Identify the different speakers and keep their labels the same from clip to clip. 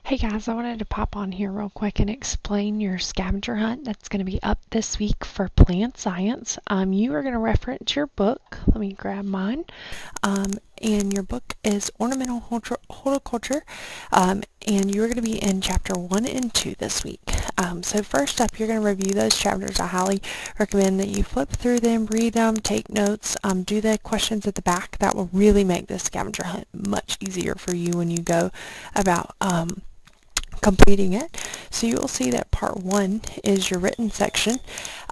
Speaker 1: Hey guys, I wanted to pop on here real quick and explain your scavenger hunt that's going to be up this week for plant science. You are going to reference your book. Let me grab mine. And your book is Ornamental Horticulture, and you're going to be in chapter 1 and 2 this week. So first up, you're going to review those chapters. I highly recommend that you flip through them, read them, take notes, do the questions at the back. That will really make the scavenger hunt much easier for you when you go about completing it. So you will see that part 1 is your written section,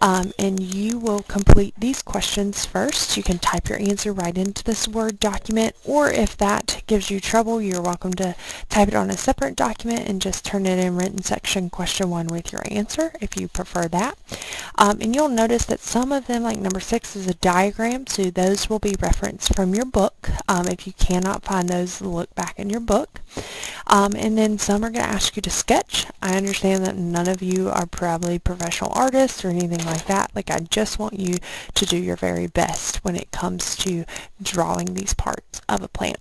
Speaker 1: and you will complete these questions first. You can type your answer right into this Word document, or if that gives you trouble, you're welcome to type it on a separate document and just turn it in written section question 1 with your answer if you prefer that. And you'll notice that some of them, like number 6, is a diagram, so those will be referenced from your book. If you cannot find those, look back in your book. And then some are going to ask you to sketch. I understand that none of you are probably professional artists or anything like that. I just want you to do your very best when it comes to drawing these parts of a plant.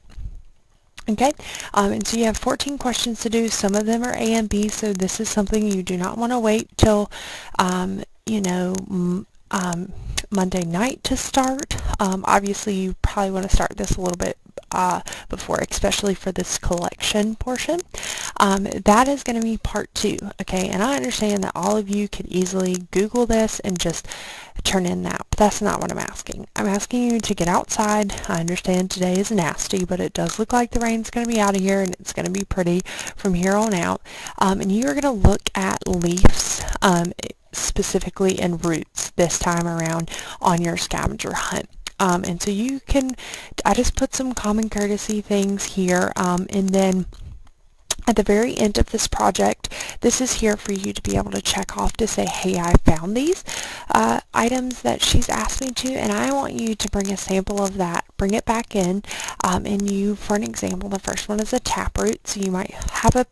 Speaker 1: Okay, and so you have 14 questions to do. Some of them are A and B, so this is something you do not want to wait till, Monday night to start. Obviously, you probably want to start this a little bit before, especially for this collection portion. That is going to be part 2, okay? And I understand that all of you could easily Google this and just turn in that, but that's not what I'm asking. I'm asking you to get outside. I understand today is nasty, but it does look like the rain's going to be out of here, and it's going to be pretty from here on out. And you're going to look at leaves, specifically and roots this time around on your scavenger hunt. And so you can, I just put some common courtesy things here, and then at the very end of this project, this is here for you to be able to check off to say, hey, I found these items that she's asked me to, and I want you to bring a sample of that, bring it back in, and you, for an example, the first one is a taproot, so you might have a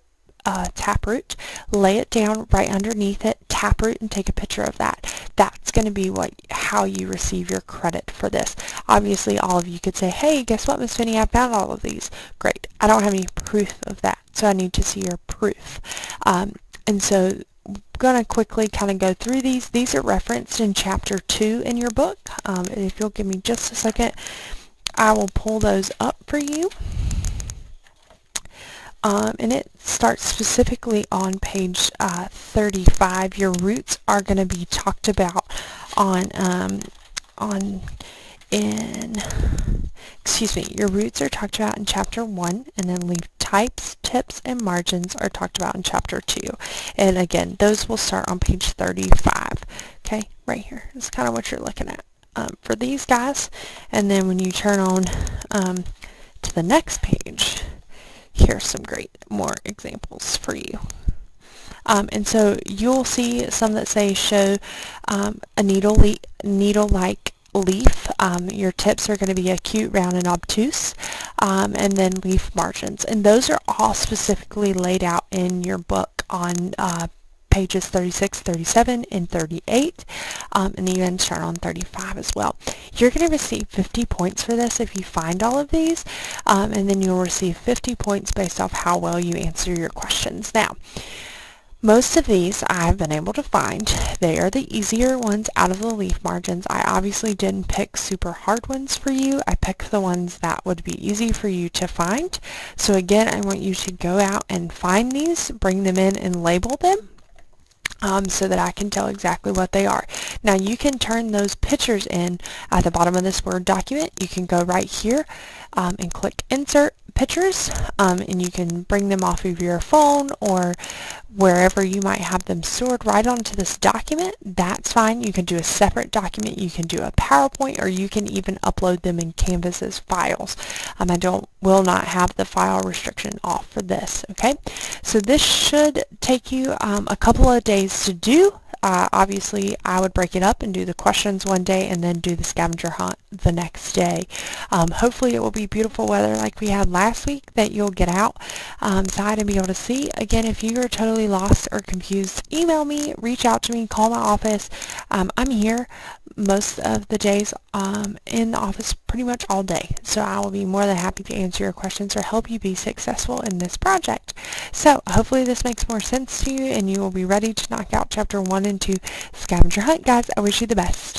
Speaker 1: taproot, lay it down right underneath it, taproot, and take a picture of that. That's going to be how you receive your credit for this. Obviously, all of you could say, hey, guess what, Miss Finney, I found all of these. Great. I don't have any proof of that, so I need to see your proof. And so I'm going to quickly kind of go through these. These are referenced in chapter 2 in your book. And if you'll give me just a second, I will pull those up for you. And it starts specifically on page 35. Your roots are going to be talked about your roots are talked about in chapter 1, and then leaf types, tips, and margins are talked about in chapter 2. And again, those will start on page 35. Okay, right here. That's kind of what you're looking at for these guys. And then when you turn on to the next page, here's some great more examples for you. And so you'll see some that say show a needle-like leaf. Your tips are going to be acute, round, and obtuse, and then leaf margins. And those are all specifically laid out in your book on pages 36, 37, and 38, and even start on 35 as well. You're going to receive 50 points for this if you find all of these, and then you'll receive 50 points based off how well you answer your questions. Now, most of these I've been able to find. They are the easier ones out of the leaf margins. I obviously didn't pick super hard ones for you. I picked the ones that would be easy for you to find. So again, I want you to go out and find these, bring them in, and label them. So that I can tell exactly what they are. Now you can turn those pictures in at the bottom of this Word document. You can go right here and click Insert Pictures, and you can bring them off of your phone or wherever you might have them stored right onto this document. That's fine. You can do a separate document. You can do a PowerPoint, or you can even upload them in Canvas as files. I will not have the file restriction off for this. Okay, so this should take you a couple of days to do. Obviously, I would break it up and do the questions one day and then do the scavenger hunt the next day. Hopefully it will be beautiful weather like we had last week that you'll get outside and be able to see. Again, if you are totally lost or confused, email me, reach out to me, call my office. I'm here most of the days in the office pretty much all day, so I will be more than happy to answer your questions or help you be successful in this project. So hopefully this makes more sense to you and you will be ready to knock out chapter 1 and 2 Scavenger Hunt. Guys, I wish you the best.